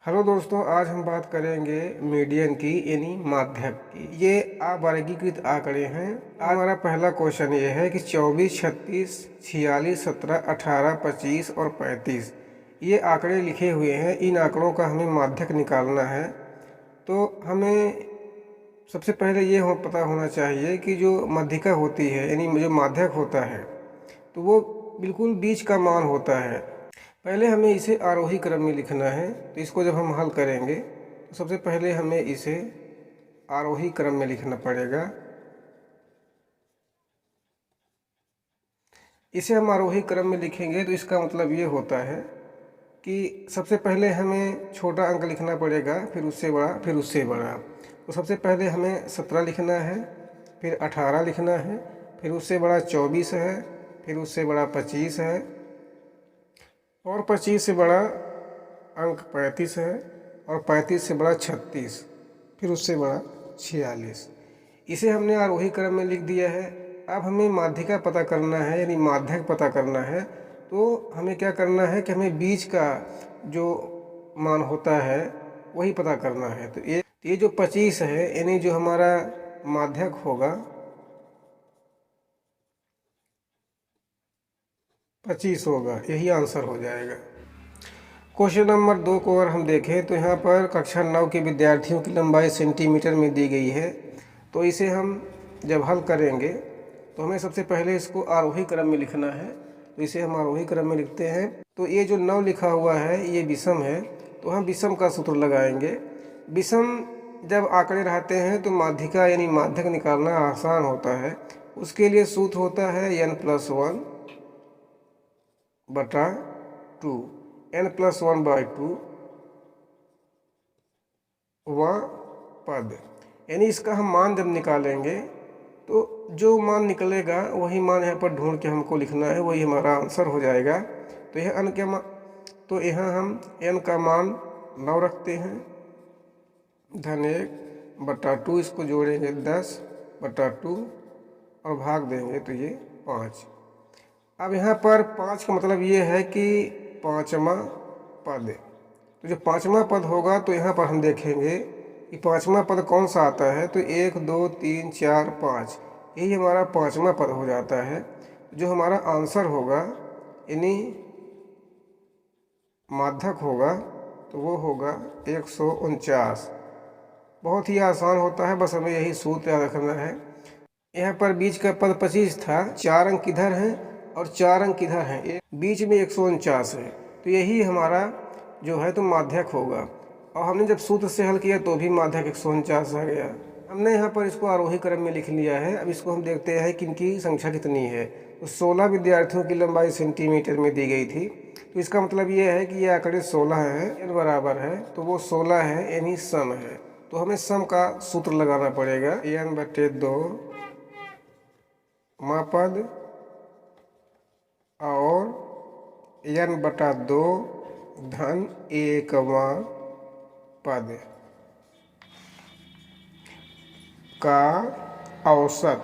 Hello दोस्तों, आज हम बात करेंगे मीडियन की यानी माध्यक की। ये अवर्गीकृत आंकड़े हैं। आज हमारा पहला क्वेश्चन ये है कि 24, 36, 46, 17, 18, 25 और 35 ये आंकड़े लिखे हुए हैं। इन आंकड़ों का हमें माध्यक निकालना है। तो हमें सबसे पहले ये पता होना चाहिए कि जो मध्यिका होती है यानी जो माध्यक होता है तो वो बिल्कुल बीच का मान होता है। पहले हमें इसे आरोही क्रम में लिखना है। तो इसको जब हम हल करेंगे तो सबसे पहले हमें इसे आरोही क्रम में लिखना पड़ेगा। इसे हम आरोही क्रम में लिखेंगे तो इसका मतलब ये होता है कि सबसे पहले हमें छोटा अंक लिखना पड़ेगा, फिर उससे बड़ा, फिर उससे बड़ा। तो सबसे पहले हमें 17 लिखना है, फिर 18 लिखना है, फिर उससे बड़ा 24 है, फिर उससे बड़ा 25 है, और 25 से बड़ा अंक 35 है, और 35 से बड़ा 36, फिर उससे बड़ा 46। इसे हमने आरोही क्रम में लिख दिया है। अब हमें माध्यिका पता करना है यानी माध्यक पता करना है। तो हमें क्या करना है कि हमें बीच का जो मान होता है वही पता करना है। तो ये जो 25 है यानी जो हमारा माध्यक होगा 25 होगा, यही आंसर हो जाएगा। क्वेश्चन नंबर 2 को अगर हम देखें तो यहाँ पर कक्षा 9 के विद्यार्थियों की लंबाई सेंटीमीटर में दी गई है। तो इसे हम जब हल करेंगे तो हमें सबसे पहले इसको आरोही क्रम में लिखना है। तो इसे हम आरोही क्रम में लिखते हैं। तो ये जो 9 लिखा हुआ है ये विषम है, तो हम विषम का सूत्र लगाएंगे। विषम जब आंकड़े रहते हैं तो माध्यिका यानी माध्यक निकालना आसान होता है। उसके लिए सूत्र होता है n+1 बटा 2, n+1/2 व पद। यानी इसका हम मान जब निकालेंगे तो जो मान निकलेगा वही मान यहाँ पर ढूंढ के हमको लिखना है, वही हमारा आंसर हो जाएगा। तो यह n के तो यहाँ हम n का मान 9 रखते हैं, धन 1 बटा 2, इसको जोड़ेंगे 10/2 और भाग देंगे तो ये 5। अब यहाँ पर 5 का मतलब ये है कि पाँचवा पद। तो जो पाँचवा पद होगा तो यहाँ पर हम देखेंगे कि पाँचवा पद कौन सा आता है। तो 1, 2, 3, 4, 5 यही हमारा पाँचवा पद हो जाता है। जो हमारा आंसर होगा यानी माध्यक होगा तो वो होगा 149। बहुत ही आसान होता है, बस हमें यही सूत्र याद रखना है। यहाँ पर बीच का पद 25 था, 4 अंक किधर हैं और 4 अंक किधर हैं, बीच में 149 है। तो यही हमारा जो है तो माध्यक होगा। और हमने जब सूत्र से हल किया तो भी माध्यक 149 आ गया। हमने यहाँ पर इसको आरोही क्रम में लिख लिया है। अब इसको हम देखते हैं कि इनकी संख्या कितनी है। तो 16 विद्यार्थियों की लंबाई सेंटीमीटर में दी गई थी। तो इसका मतलब ये है कि ये आंकड़े 16 हैं, n बराबर है तो वो 16 है यानी सम है। तो हमें सम का सूत्र लगाना पड़ेगा, n/2 मा पद और n/2 धन 1वां पद का औसत।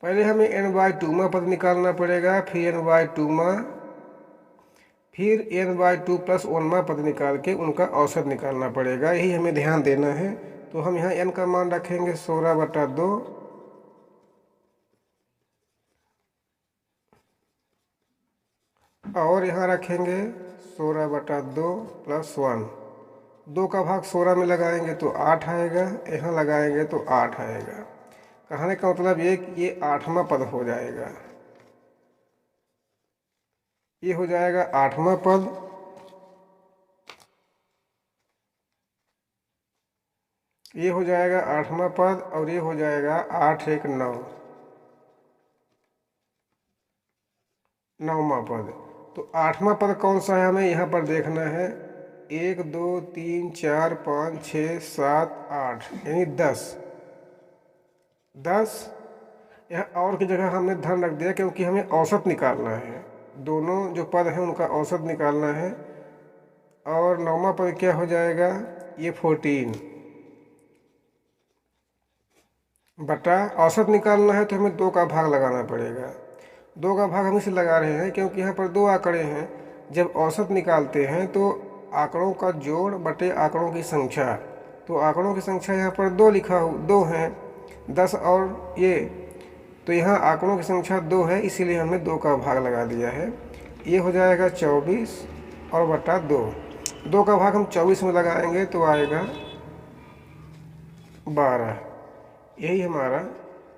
पहले हमें n/2 पद निकालना पड़ेगा, फिर n/2 फिर n/2 + 1 पद निकाल के उनका औसत निकालना पड़ेगा। यही हमें ध्यान देना है। तो हम यहाँ n का मान रखेंगे 16/2 और यहाँ रखेंगे 16/2 + 1। 2 का भाग 16 में लगाएंगे तो 8 आएगा, यहाँ लगाएंगे तो 8 आएगा। कहने का मतलब ये कि ये 8वां पद हो जाएगा। ये हो जाएगा 8वां पद। ये हो जाएगा 8वां पद और ये हो जाएगा 8 1 9, 9वां पद। तो 8वां पद कौन सा है हमें यहाँ पर देखना है। 1 2 3 4 5 6 7 8 यानी 10। यहाँ और की जगह हमने धन रख दिया क्योंकि हमें औसत निकालना है। दोनों जो पद हैं उनका औसत निकालना है। और 9वां पद क्या हो जाएगा, ये 14 बटा औसत निकालना है तो हमें 2 का भाग लगाना पड़ेगा। 2 का भाग हम इसे लगा रहे हैं क्योंकि यहाँ पर 2 आंकड़े हैं जब औसत निकालते हैं तो आंकड़ों का जोड़ बटे आंकड़ों की संख्या, तो आंकड़ों की संख्या यहाँ पर 2 लिखा हो, 2 हैं, 10 और ये, तो यहाँ आंकड़ों की संख्या 2 है, इसीलिए हमने 2 का भाग लगा दिया है। ये हो जाएगा 24 और बटा 2, 2 का भाग हम 24 में लगाएंगे तो आएगा 12। यही हमारा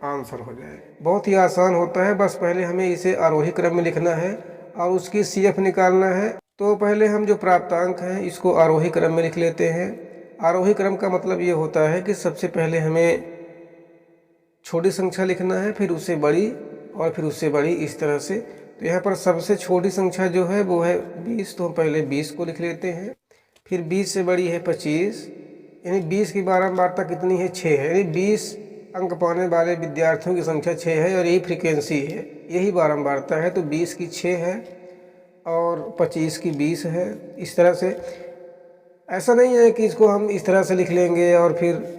आंसर हो जाए। बहुत ही आसान होता है, बस पहले हमें इसे आरोही क्रम में लिखना है और उसकी CF निकालना है। तो पहले हम जो प्राप्तांक हैं इसको आरोही क्रम में लिख लेते हैं। आरोही क्रम का मतलब ये होता है कि सबसे पहले हमें छोटी संख्या लिखना है, फिर उससे बड़ी और फिर उससे बड़ी, इस तरह से। तो यहाँ पर सबसे छोटी संख्या जो है वो है 20, तो हम पहले 20 को लिख लेते हैं। फिर 20 से बड़ी है 25, यानी 20 की बारंबारता कितनी है? 6 है, यानी 20 अंक पाने वाले विद्यार्थियों की संख्या 6 है और यही फ्रीक्वेंसी है, यही बारंबारता है। तो 20 की 6 है और 25 की 20 है। इस तरह से, ऐसा नहीं है कि इसको हम इस तरह से लिख लेंगे और फिर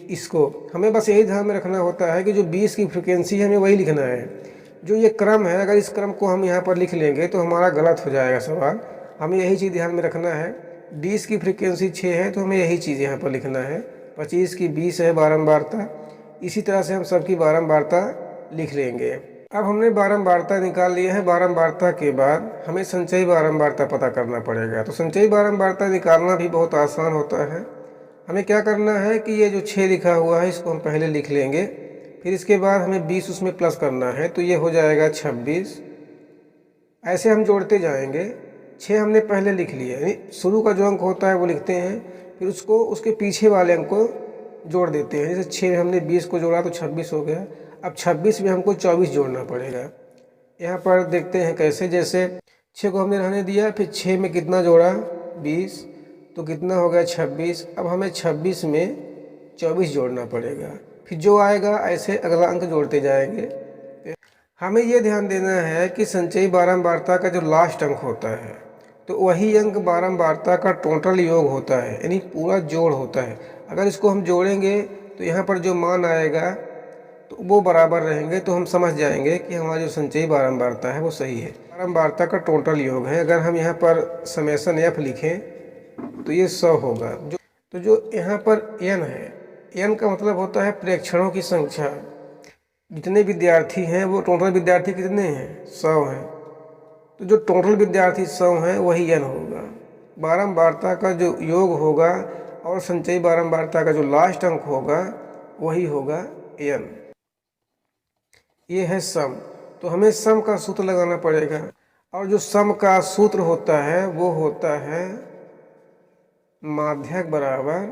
इसको, हमें बस यही ध्यान में रखना होता है कि जो 20 की फ्रीक्वेंसी है हमें वही लिखना है। जो ये क्रम है, अगर इस क्रम को हम यहाँ पर लिख लेंगे तो हमारा गलत हो जाएगा सवाल। हमें यही चीज़ ध्यान में रखना है, 20 की फ्रीक्वेंसी 6 है तो हमें यही चीज़ यहाँ पर लिखना है। 25 की 20 है बारंबारता, इसी तरह से हम सबकी बारंबारता लिख लेंगे। अब हमने बारंबारता निकाल लिया है। बारंबारता के बाद हमें संचयी बारंबारता पता करना पड़ेगा। तो संचयी बारंबारता निकालना भी बहुत आसान होता है। हमें क्या करना है कि ये जो 6 लिखा हुआ है इसको हम पहले लिख लेंगे, फिर इसके बाद हमें 20 उसमें प्लस करना है, तो ये हो जाएगा 26। ऐसे हम जोड़ते जाएंगे। 6 हमने पहले लिख लिया, यानी शुरू का जो अंक होता है वो लिखते हैं, फिर उसको उसके पीछे वाले अंक को जोड़ देते हैं। जैसे 6 में हमने 20 को जोड़ा तो 26 हो गया। अब 26 में हमको 24 जोड़ना पड़ेगा। यहाँ पर देखते हैं कैसे। जैसे 6 को हमने रहने दिया, फिर 6 में कितना जोड़ा? 20, तो कितना हो गया? 26। अब हमें 26 में 24 जोड़ना पड़ेगा, फिर जो आएगा ऐसे अगला अंक जोड़ते जाएंगे। हमें ये ध्यान देना है कि संचयी बारंबारता का जो लास्ट अंक होता है तो वही अंक बारंबारता का टोटल योग होता है, यानी पूरा जोड़ होता है। अगर इसको हम जोड़ेंगे तो यहाँ पर जो मान आएगा तो वो बराबर रहेंगे, तो हम समझ जाएंगे कि हमारी जो संचयी बारंबारता है वो सही है। बारंबारता का टोटल योग है। अगर हम यहाँ पर समेशन F लिखें तो ये 100 होगा। तो जो यहाँ पर n है, n का मतलब होता है प्रेक्षणों की संख्या। जितने विद्यार्थी हैं वो टोटल विद्यार्थी कितने हैं? 100 हैं। तो जो टोटल विद्यार्थी 100 हैं वही n होगा। बारंबारता का जो योग होगा और संचयी बारंबारता का जो लास्ट अंक होगा वही होगा n। ये है सम। तो हमें सम का सूत्र लगाना पड़ेगा, और जो सम का सूत्र होता है वो होता है माध्यक बराबर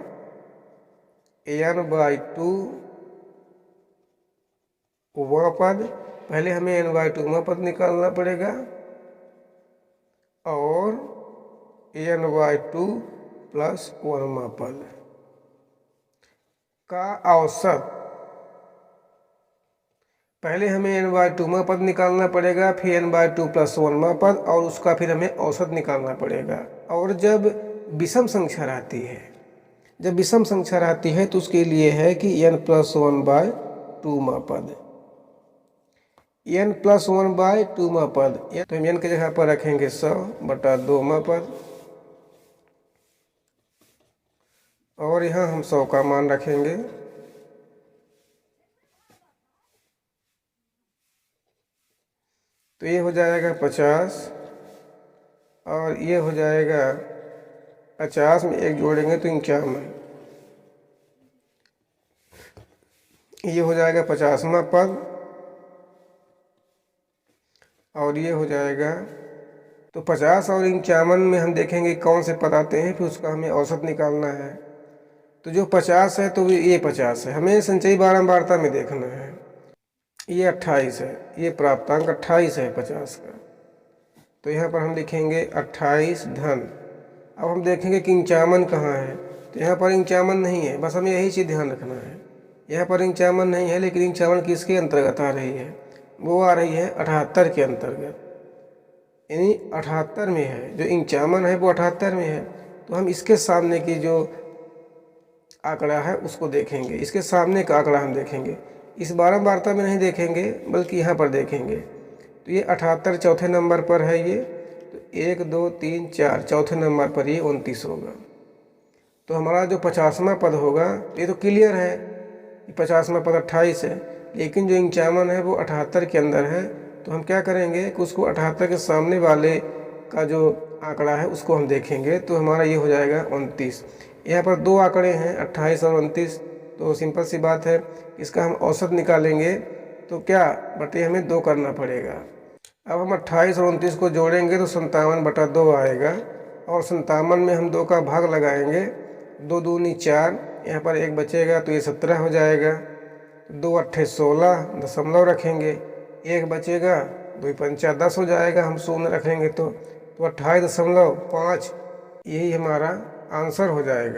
n/2 वह पद। पहले हमें n/2 में पद निकालना पड़ेगा और n/2 प्लस 1 पद का औसत। पहले हमें n/2 पद निकालना पड़ेगा, फिर n/2 प्लस 1 पद, और उसका फिर हमें औसत निकालना पड़ेगा। और जब विषम संख्या रहती है, जब विषम संख्या रहती है तो उसके लिए है कि n+1/2 पद, n+1/2 पद। तो हम n की जगह पर रखेंगे 100/2 पद, और यहाँ हम 100 का मान रखेंगे। तो ये हो जाएगा 50 और ये हो जाएगा 50 में 1 जोड़ेंगे तो 51। ये हो जाएगा 50वां पद और ये हो जाएगा। तो 50 और 51 में हम देखेंगे कौन से पद आते हैं, फिर उसका हमें औसत निकालना है। तो जो 50 है तो ये 50 है, हमें संचयी बारंबारता में देखना है। ये 28 है, ये प्राप्तांक 28 है 50 का। तो यहाँ पर हम लिखेंगे 28 धन। अब हम देखेंगे कि 51 कहाँ है, तो यहाँ पर 51 नहीं है। बस हमें यही चीज़ ध्यान रखना है, यहाँ पर 51 नहीं है, लेकिन 51 किसके अंतर्गत आ रही है? वो आ रही है 78 के अंतर्गत, यानी 78 में है। जो 51 है वो 78 में है। तो हम इसके सामने की जो आंकड़ा है उसको देखेंगे, इसके सामने का आंकड़ा हम देखेंगे। इस बारंबारता में नहीं देखेंगे बल्कि यहाँ पर देखेंगे। तो ये 78 चौथे नंबर पर है ये। तो 1 2 3 4 चौथे नंबर पर ये 29 होगा। तो हमारा जो 50वां पद होगा ये तो क्लियर है, 50वां पद 28 है, लेकिन जो 51 है वो 78 के अंदर है। तो हम क्या करेंगे कि उसको 78 के सामने वाले का जो आंकड़ा है उसको हम देखेंगे, तो हमारा ये हो जाएगा 29। यहाँ पर दो आंकड़े हैं 28 और 29, तो सिंपल सी बात है, इसका हम औसत निकालेंगे तो क्या बटे हमें 2 करना पड़ेगा। अब हम 28 और 29 को जोड़ेंगे तो 57/2 आएगा, और 57 में हम 2 का भाग लगाएंगे, 2 दूनी 4, यहाँ पर 1 बचेगा तो ये 17 हो जाएगा। 2 अट्ठे 16 दशमलव रखेंगे, 1 बचेगा, 2 पंचा 10 हो जाएगा, हम शून्य रखेंगे तो 28.5 यही हमारा आंसर हो जाएगा।